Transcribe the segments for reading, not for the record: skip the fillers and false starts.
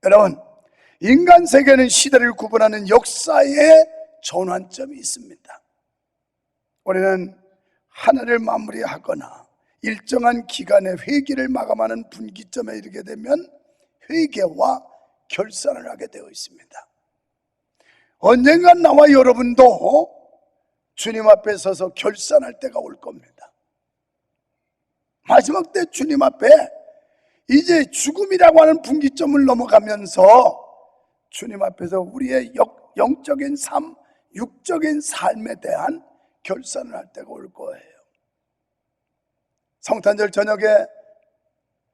여러분, 인간 세계는 시대를 구분하는 역사의 전환점이 있습니다. 우리는 하나를 마무리하거나 일정한 기간의 회기를 마감하는 분기점에 이르게 되면 회개와 결산을 하게 되어 있습니다. 언젠간 나와 여러분도 주님 앞에 서서 결산할 때가 올 겁니다. 마지막 때 주님 앞에 이제 죽음이라고 하는 분기점을 넘어가면서 주님 앞에서 우리의 영적인 삶, 육적인 삶에 대한 결산을 할 때가 올 거예요. 성탄절 저녁에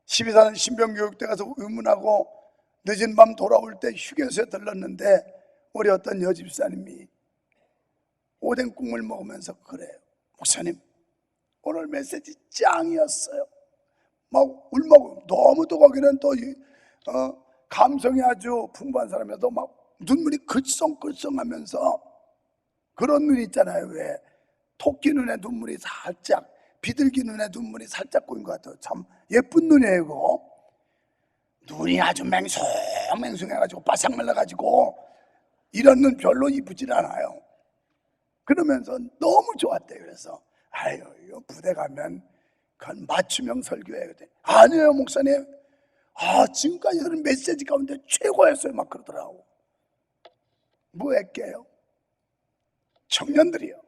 12사는 신병교육대 가서 의문하고 늦은 밤 돌아올 때 휴게소에 들렀는데 우리 어떤 여집사님이 오뎅 국물 먹으면서 그래요. 목사님, 오늘 메시지 짱이었어요. 막 울먹, 너무도 거기는 또 감성이 아주 풍부한 사람이라도 막 눈물이 글썽글썽하면서 그런 눈 있잖아요. 왜 토끼 눈에 눈물이 살짝, 비둘기 눈에 눈물이 살짝 고인 것 같아요. 참 예쁜 눈이에요. 그거. 눈이 아주 맹숭맹숭해가지고 바싹 말라가지고 이런 눈 별로 이쁘질 않아요. 그러면서 너무 좋았대요. 그래서 아유, 이거 부대 가면 그건 맞춤형 설교해야 돼. 아니에요, 목사님. 지금까지 들은 메시지 가운데 최고였어요. 막 그러더라고. 뭐 했게요? 청년들이요,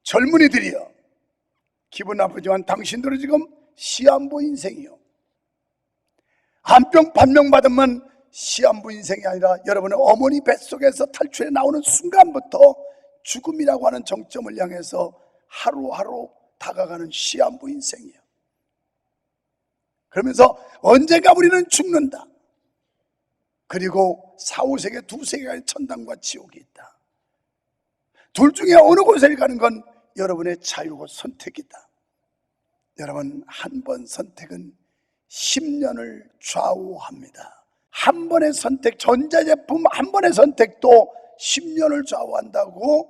젊은이들이요, 기분 나쁘지만 당신들은 지금 시한부 인생이요. 한병 반명 받으면 시한부 인생이 아니라 여러분의 어머니 뱃속에서 탈출해 나오는 순간부터 죽음이라고 하는 정점을 향해서 하루하루 다가가는 시한부 인생이에요. 그러면서 언젠가 우리는 죽는다. 그리고 4, 5세계 두 세계의 천당과 지옥이 있다. 둘 중에 어느 곳에 가는 건 여러분의 자유고 선택이다. 여러분, 한 번 선택은 10년을 좌우합니다. 한 번의 선택, 전자제품 한 번의 선택도 10년을 좌우한다고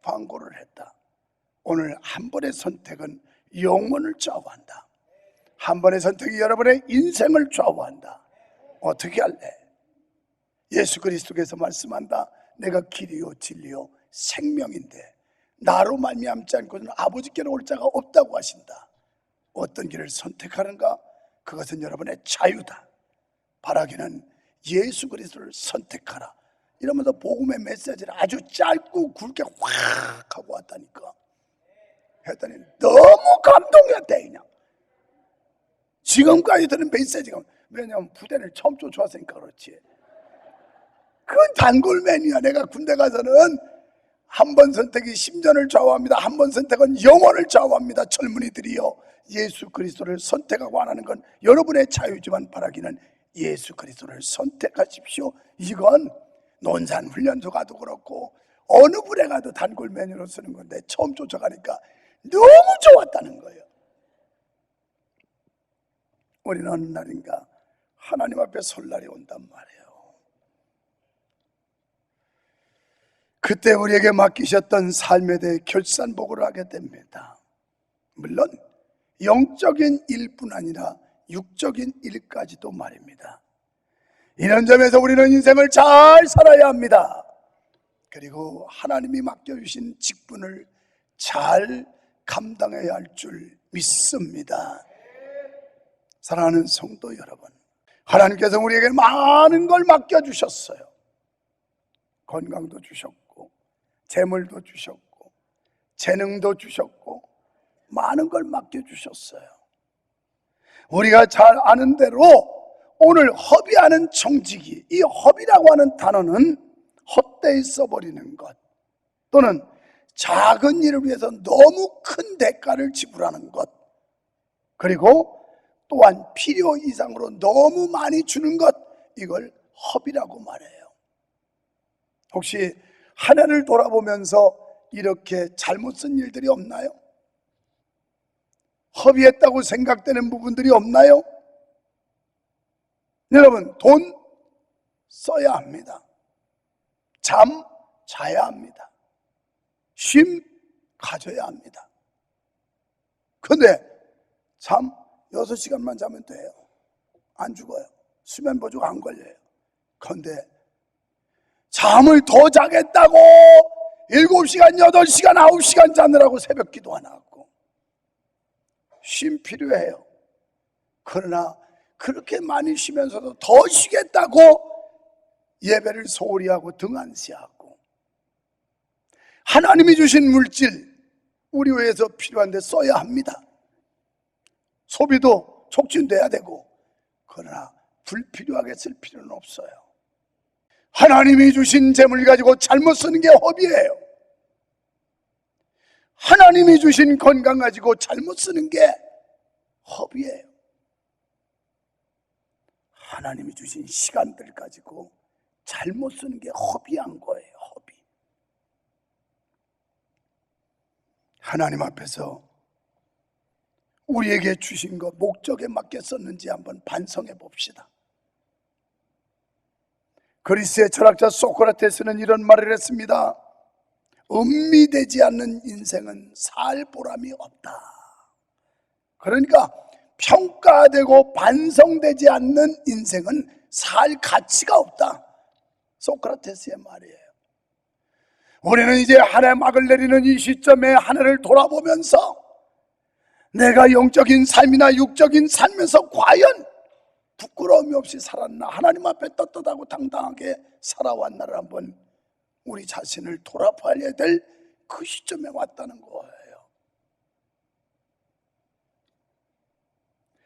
광고를 했다. 오늘 한 번의 선택은 영혼을 좌우한다. 한 번의 선택이 여러분의 인생을 좌우한다. 어떻게 할래? 예수 그리스도께서 말씀한다. 내가 길이요 진리요 생명인데 나로 말미암지 않고는 아버지께로 올 자가 없다고 하신다. 어떤 길을 선택하는가? 그것은 여러분의 자유다. 바라기는 예수 그리스도를 선택하라. 이러면서 복음의 메시지를 아주 짧고 굵게 확 하고 왔다니까. 했더니 너무 감동이었대. 그냥 지금까지 들은 메시지가, 왜냐하면 부대를 처음 쫓아왔으니까 그렇지. 그건 단골맨이야. 내가 군대 가서는 한 번 선택이 10년을 좌우합니다. 한 번 선택은 영혼을 좌우합니다. 젊은이들이요, 예수 그리스도를 선택하고 안 하는 건 여러분의 자유지만 바라기는 예수 그리스도를 선택하십시오. 이건 논산훈련소 가도 그렇고 어느 부대 가도 단골 메뉴로 쓰는 건데 처음 쫓아가니까 너무 좋았다는 거예요. 우리는 어느 날인가 하나님 앞에 설 날이 온단 말이에요. 그때 우리에게 맡기셨던 삶에 대해 결산보고를 하게 됩니다. 물론 영적인 일뿐 아니라 육적인 일까지도 말입니다. 이런 점에서 우리는 인생을 잘 살아야 합니다. 그리고 하나님이 맡겨주신 직분을 잘 감당해야 할 줄 믿습니다. 사랑하는 성도 여러분, 하나님께서 우리에게 많은 걸 맡겨주셨어요. 건강도 주셨고 재물도 주셨고 재능도 주셨고 많은 걸 맡겨주셨어요. 우리가 잘 아는 대로 오늘 허비하는 청지기, 이 허비라고 하는 단어는 헛되이 써버리는 것, 또는 작은 일을 위해서 너무 큰 대가를 지불하는 것, 그리고 또한 필요 이상으로 너무 많이 주는 것, 이걸 허비라고 말해요. 혹시 한 해를 돌아보면서 이렇게 잘못 쓴 일들이 없나요? 허비했다고 생각되는 부분들이 없나요? 여러분, 돈 써야 합니다. 잠 자야 합니다. 쉼 가져야 합니다. 근데 잠 6시간만 자면 돼요. 안 죽어요. 수면 부족 안 걸려요. 그런데 잠을 더 자겠다고 7시간, 8시간, 9시간 자느라고 새벽 기도 안 하고 쉼 필요해요. 그러나 그렇게 많이 쉬면서도 더 쉬겠다고 예배를 소홀히 하고 등한시하고 하나님이 주신 물질 우리 위해서 필요한데 써야 합니다. 소비도 촉진돼야 되고, 그러나 불필요하게 쓸 필요는 없어요. 하나님이 주신 재물 가지고 잘못 쓰는 게 허비예요. 하나님이 주신 건강 가지고 잘못 쓰는 게 허비예요. 하나님이 주신 시간들 가지고 잘못 쓰는 게 허비한 거예요. 허비. 하나님 앞에서 우리에게 주신 것 목적에 맞게 썼는지 한번 반성해 봅시다. 그리스의 철학자 소크라테스는 이런 말을 했습니다. 음미되지 않는 인생은 살 보람이 없다. 그러니까 평가되고 반성되지 않는 인생은 살 가치가 없다. 소크라테스의 말이에요. 우리는 이제 한 해 막을 내리는 이 시점에 한 해를 돌아보면서 내가 영적인 삶이나 육적인 삶에서 과연 부끄러움이 없이 살았나, 하나님 앞에 떳떳하고 당당하게 살아왔나를 한번 우리 자신을 돌아봐야 될 그 시점에 왔다는 거예요.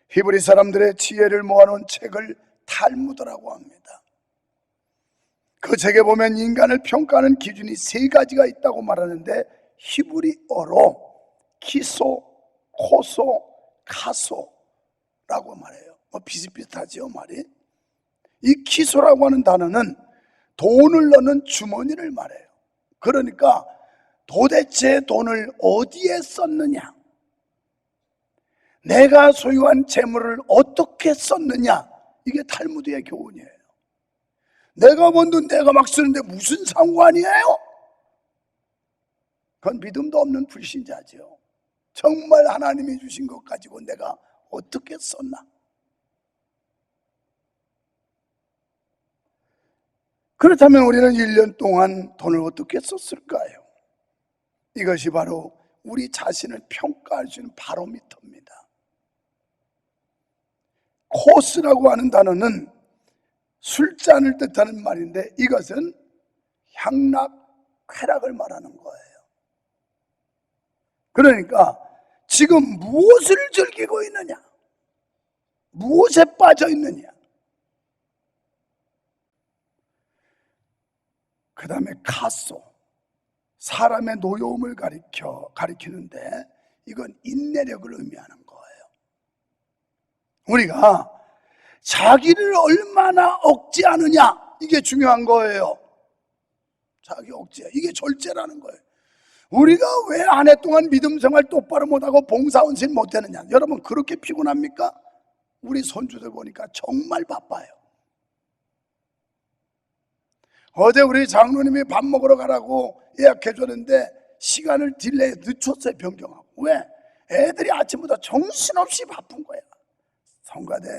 히브리 사람들의 지혜를 모아놓은 책을 탈무드라고 합니다. 그 책에 보면 인간을 평가하는 기준이 3가지가 있다고 말하는데, 히브리어로 키소, 코소, 카소라고 말해요. 비슷비슷하지요, 말이. 이 키소라고 하는 단어는 돈을 넣는 주머니를 말해요. 그러니까 도대체 돈을 어디에 썼느냐, 내가 소유한 재물을 어떻게 썼느냐, 이게 탈무드의 교훈이에요. 내가 번 돈 내가 막 쓰는데 무슨 상관이에요? 그건 믿음도 없는 불신자죠. 정말 하나님이 주신 것 가지고 내가 어떻게 썼나? 그렇다면 우리는 1년 동안 돈을 어떻게 썼을까요? 이것이 바로 우리 자신을 평가할 수 있는 바로미터입니다. 코스라고 하는 단어는 술잔을 뜻하는 말인데, 이것은 향락, 쾌락을 말하는 거예요. 그러니까 지금 무엇을 즐기고 있느냐, 무엇에 빠져 있느냐. 그 다음에 카소, 사람의 노여움을 가리키는데 이건 인내력을 의미하는 거예요. 우리가 자기를 얼마나 억제하느냐, 이게 중요한 거예요. 자기 억제, 이게 절제라는 거예요. 우리가 왜 한 해 동안 믿음 생활 똑바로 못하고 봉사헌신 못하느냐, 여러분 그렇게 피곤합니까? 우리 손주들 보니까 정말 바빠요. 어제 우리 장로님이 밥 먹으러 가라고 예약해줬는데 시간을 딜레이 늦췄어요. 변경하고. 왜? 애들이 아침부터 정신없이 바쁜 거야. 성가대,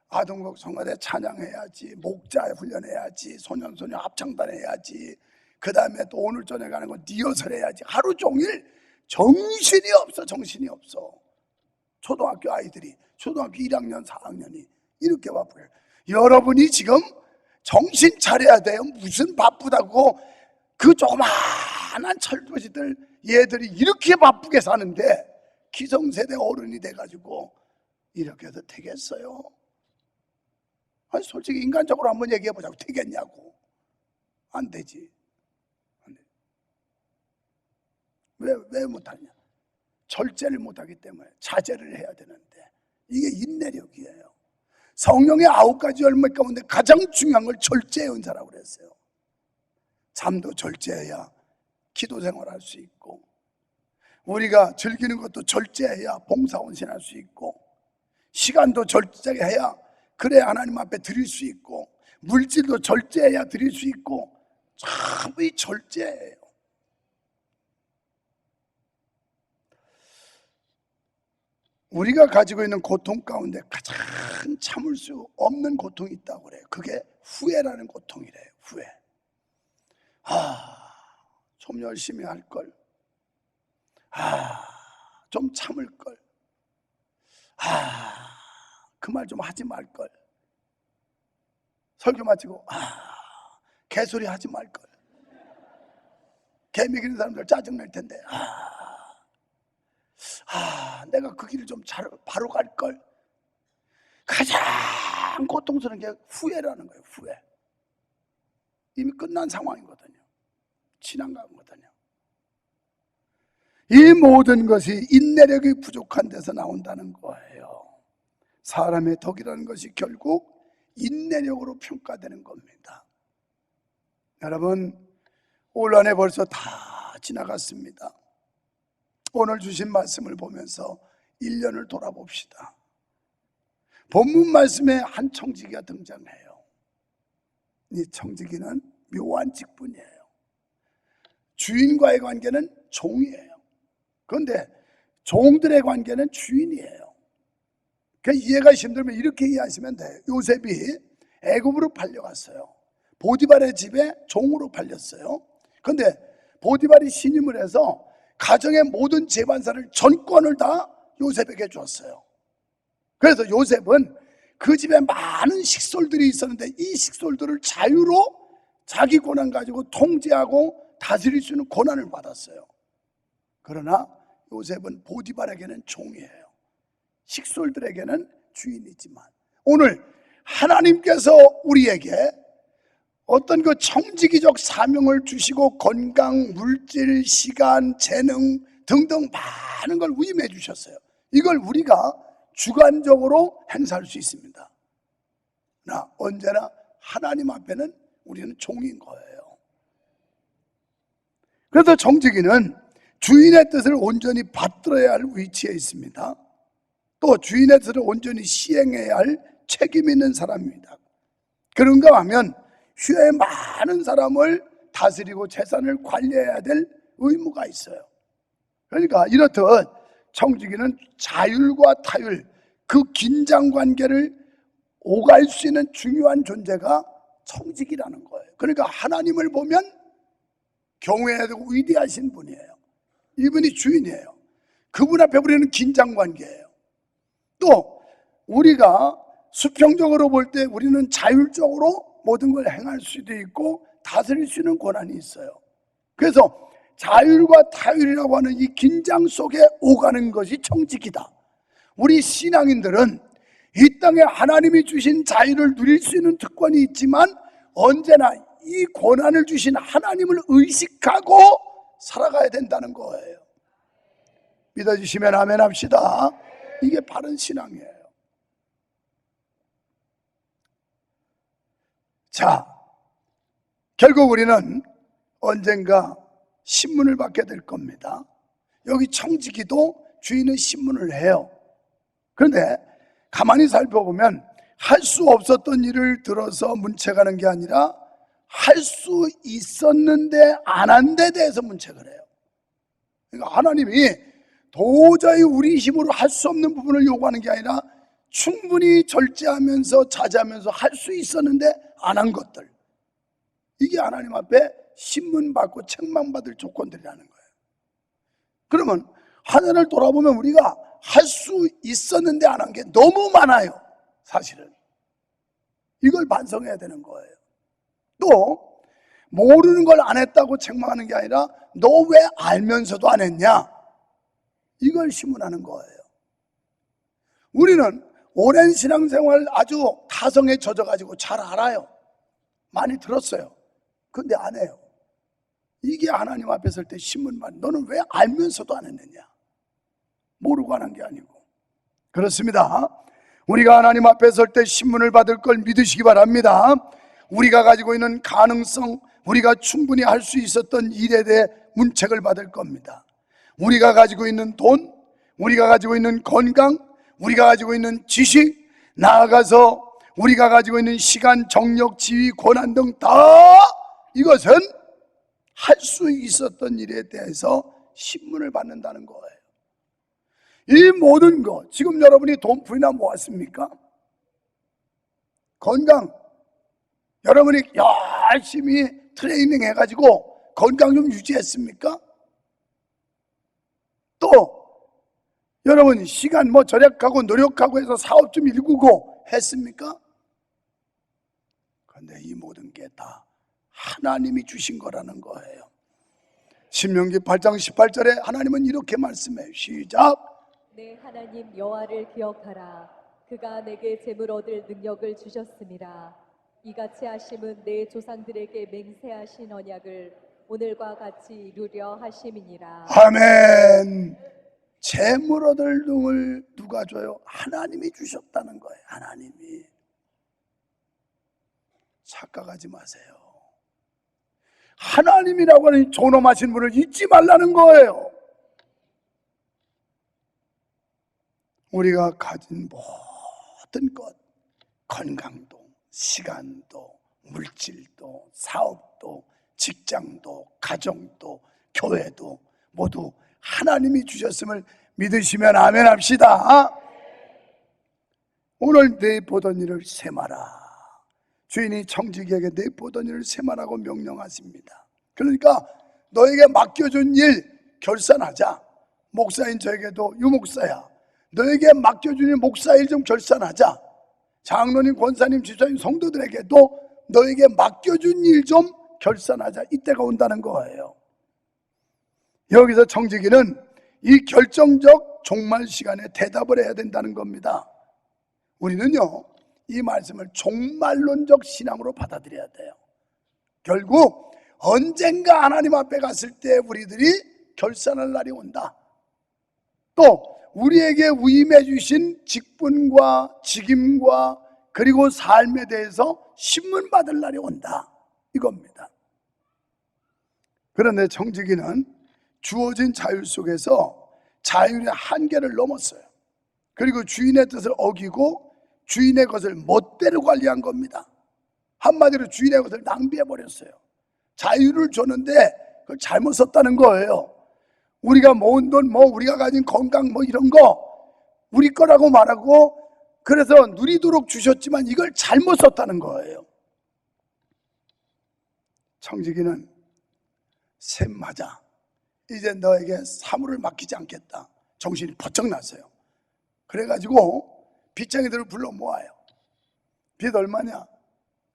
아동국 성가대 찬양해야지, 목자 훈련해야지, 소년소녀 합창단 해야지, 그 다음에 또 오늘 저녁에 가는 거 리허설 해야지. 하루 종일 정신이 없어. 초등학교 아이들이, 초등학교 1학년 4학년이 이렇게 바빠요. 여러분이 지금 정신 차려야 돼요. 무슨 바쁘다고. 그 조그마한 철부지들 얘들이 이렇게 바쁘게 사는데 기성세대 어른이 돼가지고 이렇게 해도 되겠어요? 아니 솔직히 인간적으로 한번 얘기해보자고. 되겠냐고. 안 되지. 왜 못하냐? 절제를 못하기 때문에. 자제를 해야 되는데 이게 인내력이에요. 성령의 9가지 열매 가운데 가장 중요한 걸 절제의 은사라고 그랬어요. 잠도 절제해야 기도 생활할 수 있고, 우리가 즐기는 것도 절제해야 봉사헌신할 수 있고, 시간도 절제해야 그래 하나님 앞에 드릴 수 있고, 물질도 절제해야 드릴 수 있고, 참이 절제예요. 우리가 가지고 있는 고통 가운데 가장 참을 수 없는 고통이 있다고 그래요. 그게 후회라는 고통이래요. 후회. 좀 열심히 할걸. 좀 참을걸. 그 말 좀 하지 말걸. 설교 마치고 개소리 하지 말걸. 개 먹이는 사람들 짜증날 텐데. 내가 그 길을 좀 바로 갈걸. 가장 고통스러운 게 후회라는 거예요. 후회. 이미 끝난 상황이거든요. 지나간 거거든요. 이 모든 것이 인내력이 부족한 데서 나온다는 거예요. 사람의 덕이라는 것이 결국 인내력으로 평가되는 겁니다. 여러분, 올 한 해 벌써 다 지나갔습니다. 오늘 주신 말씀을 보면서 1년을 돌아봅시다. 본문 말씀에 한 청지기가 등장해요. 이 청지기는 묘한 직분이에요. 주인과의 관계는 종이에요. 그런데 종들의 관계는 주인이에요. 그러니까 이해가 힘들면 이렇게 이해하시면 돼요. 요셉이 애굽으로 팔려갔어요. 보디발의 집에 종으로 팔렸어요. 그런데 보디발이 신임을 해서 가정의 모든 재반사를 전권을 다 요셉에게 줬어요. 그래서 요셉은 그 집에 많은 식솔들이 있었는데 이 식솔들을 자유로 자기 권한 가지고 통제하고 다스릴 수 있는 권한을 받았어요. 그러나 요셉은 보디발에게는 종이에요. 식솔들에게는 주인이지만 오늘 하나님께서 우리에게 어떤 그 청지기적 사명을 주시고 건강, 물질, 시간, 재능 등등 많은 걸 위임해 주셨어요. 이걸 우리가 주관적으로 행사할 수 있습니다. 그러나 언제나 하나님 앞에는 우리는 종인 거예요. 그래서 청지기는 주인의 뜻을 온전히 받들어야 할 위치에 있습니다. 또 주인의 뜻을 온전히 시행해야 할 책임 있는 사람입니다. 그런가 하면 휴에 많은 사람을 다스리고 재산을 관리해야 될 의무가 있어요. 그러니까 이렇듯 청지기는 자율과 타율, 그 긴장 관계를 오갈 수 있는 중요한 존재가 청지기라는 거예요. 그러니까 하나님을 보면 경외해야 되고 위대하신 분이에요. 이분이 주인이에요. 그분 앞에 우리는 긴장 관계예요. 또 우리가 수평적으로 볼 때 우리는 자율적으로 모든 걸 행할 수도 있고 다스릴 수 있는 권한이 있어요. 그래서 자율과 타율이라고 하는 이 긴장 속에 오가는 것이 청지기다. 우리 신앙인들은 이 땅에 하나님이 주신 자유를 누릴 수 있는 특권이 있지만 언제나 이 권한을 주신 하나님을 의식하고 살아가야 된다는 거예요. 믿어주시면 아멘 합시다. 이게 바른 신앙이에요. 자, 결국 우리는 언젠가 신문을 받게 될 겁니다. 여기 청지기도 주인은 신문을 해요. 그런데 가만히 살펴보면 할 수 없었던 일을 들어서 문책하는 게 아니라 할 수 있었는데 안 한 데 대해서 문책을 해요. 그러니까 하나님이 도저히 우리 힘으로 할 수 없는 부분을 요구하는 게 아니라 충분히 절제하면서 자제하면서 할 수 있었는데 안 한 것들, 이게 하나님 앞에 신문받고 책망받을 조건들이라는 거예요. 그러면 한 해를 돌아보면 우리가 할 수 있었는데 안 한 게 너무 많아요. 사실은 이걸 반성해야 되는 거예요. 또 모르는 걸 안 했다고 책망하는 게 아니라 너 왜 알면서도 안 했냐, 이걸 신문하는 거예요. 우리는 오랜 신앙생활 아주 타성에 젖어가지고 잘 알아요. 많이 들었어요. 근데 안 해요. 이게 하나님 앞에 설 때 신문만, 너는 왜 알면서도 안 했느냐, 모르고 안 한 게 아니고. 그렇습니다. 우리가 하나님 앞에 설 때 신문을 받을 걸 믿으시기 바랍니다. 우리가 가지고 있는 가능성, 우리가 충분히 할 수 있었던 일에 대해 문책을 받을 겁니다. 우리가 가지고 있는 돈, 우리가 가지고 있는 건강, 우리가 가지고 있는 지식, 나아가서 우리가 가지고 있는 시간, 정력, 지위, 권한 등 다 이것은 할 수 있었던 일에 대해서 신문을 받는다는 거예요. 이 모든 것, 지금 여러분이 돈풀이나 모았습니까? 건강, 여러분이 열심히 트레이닝 해가지고 건강 좀 유지했습니까? 또 여러분 시간 절약하고 노력하고 해서 사업 좀 일구고 했습니까? 그런데 이 모든 게 다 하나님이 주신 거라는 거예요. 신명기 8장 18절에 하나님은 이렇게 말씀해요. 시작. 내 하나님 여호와를 기억하라. 그가 내게 재물 얻을 능력을 주셨음이라. 이같이 하심은 내 조상들에게 맹세하신 언약을 오늘과 같이 이루려 하심이니라. 아멘. 재물 얻을 능을 누가 줘요? 하나님이 주셨다는 거예요. 하나님이. 착각하지 마세요. 하나님이라고 하는 존엄하신 분을 잊지 말라는 거예요. 우리가 가진 모든 것, 건강도, 시간도, 물질도, 사업도, 직장도, 가정도, 교회도 모두 하나님이 주셨음을 믿으시면 아멘 합시다. 오늘 내 보던 일을 세마라. 주인이 청지기에게 내 보던 일을 세마라고 명령하십니다. 그러니까 너에게 맡겨준 일 결산하자. 목사인 저에게도 유목사야, 너에게 맡겨준 일 목사 일 좀 결산하자. 장로님, 권사님, 집사님, 성도들에게도 너에게 맡겨준 일 좀 결산하자. 이때가 온다는 거예요. 여기서 청지기는 이 결정적 종말 시간에 대답을 해야 된다는 겁니다. 우리는요, 이 말씀을 종말론적 신앙으로 받아들여야 돼요. 결국 언젠가 하나님 앞에 갔을 때 우리들이 결산할 날이 온다. 또 우리에게 위임해 주신 직분과 직임과 그리고 삶에 대해서 신문받을 날이 온다, 이겁니다. 그런데 청지기는 주어진 자율 속에서 자율의 한계를 넘었어요. 그리고 주인의 뜻을 어기고 주인의 것을 멋대로 관리한 겁니다. 한마디로 주인의 것을 낭비해버렸어요. 자유를 줬는데 그걸 잘못 썼다는 거예요. 우리가 모은 돈, 우리가 가진 건강 이런 거 우리 거라고 말하고, 그래서 누리도록 주셨지만 이걸 잘못 썼다는 거예요. 청지기는 셈 맞아, 이제 너에게 사물을 맡기지 않겠다. 정신이 번쩍 났어요. 그래가지고 빚쟁이들을 불러 모아요. 빚 얼마냐?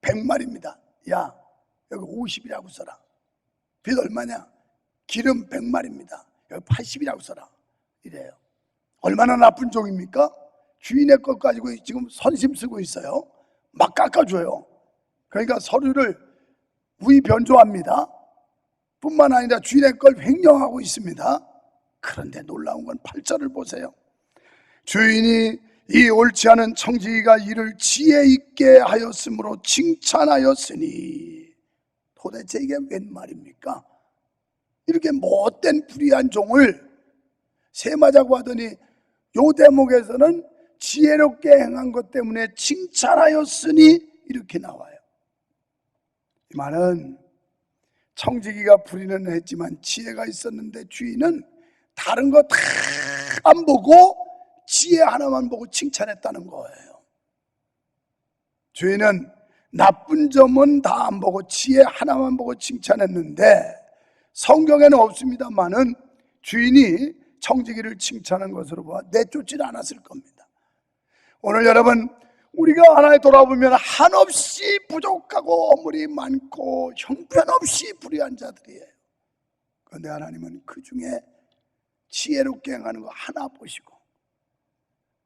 100마리입니다. 야, 여기 50이라고 써라. 빚 얼마냐? 기름 100마리입니다. 여기 80이라고 써라. 이래요. 얼마나 나쁜 종입니까? 주인의 것 가지고 지금 선심 쓰고 있어요. 막 깎아줘요. 그러니까 서류를 우위 변조합니다. 뿐만 아니라 주인의 걸 횡령하고 있습니다. 그런데 놀라운 건 8절을 보세요. 주인이 이 옳지 않은 청지기가 이를 지혜 있게 하였으므로 칭찬하였으니. 도대체 이게 웬 말입니까? 이렇게 못된 불의한 종을 세마자고 하더니 요 대목에서는 지혜롭게 행한 것 때문에 칭찬하였으니 이렇게 나와요. 이 말은 청지기가 불의는 했지만 지혜가 있었는데 주인은 다른 거 다 안 보고 지혜 하나만 보고 칭찬했다는 거예요. 주인은 나쁜 점은 다 안 보고 지혜 하나만 보고 칭찬했는데, 성경에는 없습니다만은 주인이 청지기를 칭찬한 것으로 봐 내쫓지는 않았을 겁니다. 오늘 여러분, 우리가 하나에 돌아보면 한없이 부족하고 어물이 많고 형편없이 불의한 자들이에요. 그런데 하나님은 그 중에 지혜롭게 행하는 거 하나 보시고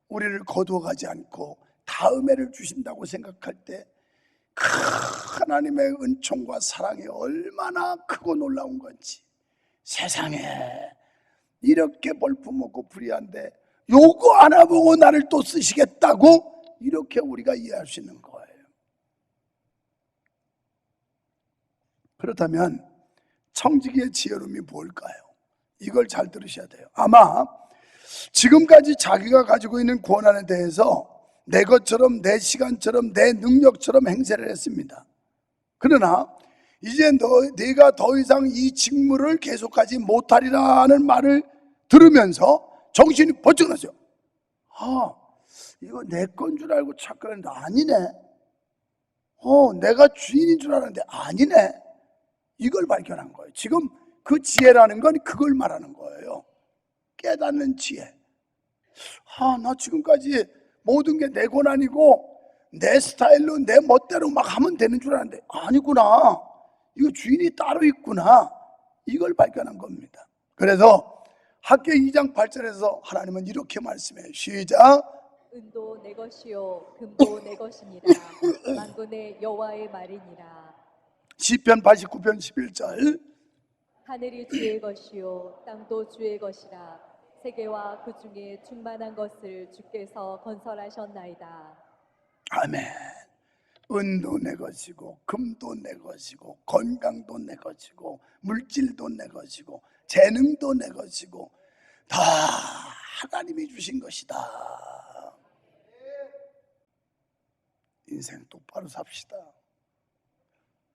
우리를 거두어가지 않고 다음에를 주신다고 생각할 때 그 하나님의 은총과 사랑이 얼마나 크고 놀라운 건지, 세상에 이렇게 볼품없고 불의한데 요거 하나 보고 나를 또 쓰시겠다고, 이렇게 우리가 이해할 수 있는 거예요. 그렇다면 청지기의 지혜로움이 뭘까요? 이걸 잘 들으셔야 돼요. 아마 지금까지 자기가 가지고 있는 권한에 대해서 내 것처럼, 내 시간처럼, 내 능력처럼 행세를 했습니다. 그러나 이제 내가 더 이상 이 직무를 계속하지 못하리라는 말을 들으면서 정신이 번쩍 났어요. 아, 이거 내 건 줄 알고 착각했는데 아니네. 내가 주인인 줄 알았는데 아니네. 이걸 발견한 거예요. 지금 그 지혜라는 건 그걸 말하는 거예요. 깨닫는 지혜. 나 지금까지 모든 게 내 권한이고 내 스타일로 내 멋대로 막 하면 되는 줄 알았는데 아니구나. 이거 주인이 따로 있구나. 이걸 발견한 겁니다. 그래서 학개역 2장 8절에서 하나님은 이렇게 말씀해요. 시작. 은도 내 것이요 금도 내 것이니라. 만군의 여호와의 말이니라. 시편 89편 11절. 하늘이 주의 것이요 땅도 주의 것이라. 세계와 그 중에 충만한 것을 주께서 건설하셨나이다. 아멘. 은도 내 것이고 금도 내 것이고 건강도 내 것이고 물질도 내 것이고 재능도 내 것이고 다 하나님이 주신 것이다. 인생 똑바로 삽시다.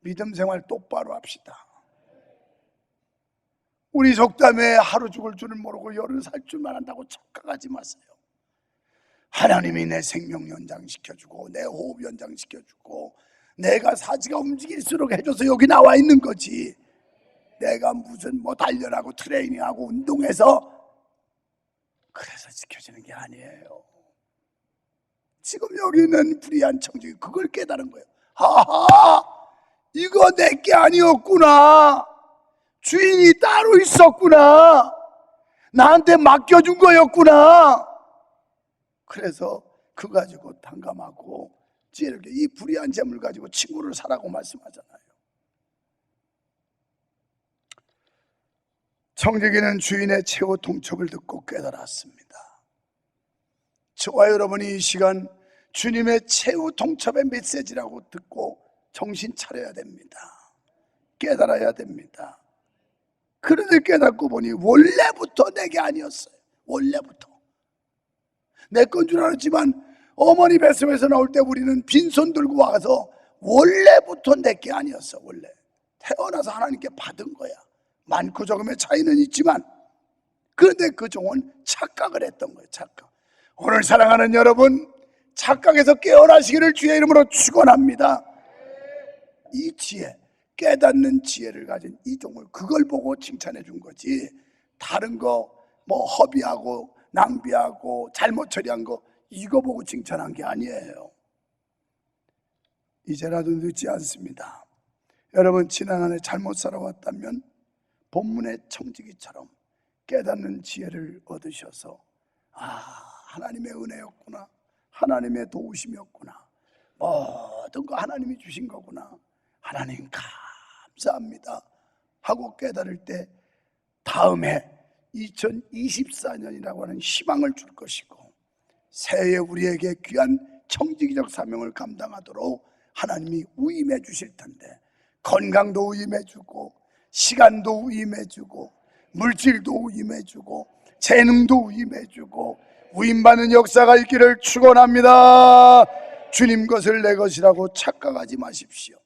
믿음 생활 똑바로 합시다. 우리 속담에 하루 죽을 줄을 모르고 열흘 살 줄만 한다고 착각하지 마세요. 하나님이 내 생명 연장시켜주고 내 호흡 연장시켜주고 내가 사지가 움직일수록 해줘서 여기 나와 있는 거지. 내가 무슨 단련하고 트레이닝하고 운동해서 그래서 지켜지는 게 아니에요. 지금 여기 있는 불의한 청중이 그걸 깨달은 거예요. 하하, 이거 내게 아니었구나. 주인이 따로 있었구나. 나한테 맡겨준 거였구나. 그래서 그 가지고 탕감하고 지혜롭게 이 불의한 재물 가지고 친구를 사라고 말씀하잖아요. 청지기는 주인의 최후 통첩을 듣고 깨달았습니다. 저와 여러분이 이 시간 주님의 최후 통첩의 메시지라고 듣고 정신 차려야 됩니다. 깨달아야 됩니다. 그런데 깨닫고 보니 원래부터 내게 아니었어요. 원래부터 내 건 줄 알았지만 어머니 뱃속에서 나올 때 우리는 빈손 들고 와서 원래부터 내게 아니었어. 원래 태어나서 하나님께 받은 거야. 많고 적음의 차이는 있지만 그런데 그 종은 착각을 했던 거예요. 착각. 오늘 사랑하는 여러분, 착각에서 깨어나시기를 주의 이름으로 축원합니다. 이 지혜, 깨닫는 지혜를 가진 이 종을 그걸 보고 칭찬해 준 거지, 다른 거 허비하고 낭비하고 잘못 처리한 거 이거 보고 칭찬한 게 아니에요. 이제라도 늦지 않습니다. 여러분, 지난 한 해 잘못 살아왔다면 본문의 청지기처럼 깨닫는 지혜를 얻으셔서 하나님의 은혜였구나, 하나님의 도우심이었구나, 모든 거 하나님이 주신 거구나, 하나님 감사합니다 하고 깨달을 때 다음에 2024년이라고 하는 희망을 줄 것이고 새해 우리에게 귀한 청지기적 사명을 감당하도록 하나님이 위임해 주실 텐데, 건강도 위임해 주고 시간도 위임해 주고 물질도 위임해 주고 재능도 위임해 주고 위임받는 역사가 있기를 축원합니다. 주님 것을 내 것이라고 착각하지 마십시오.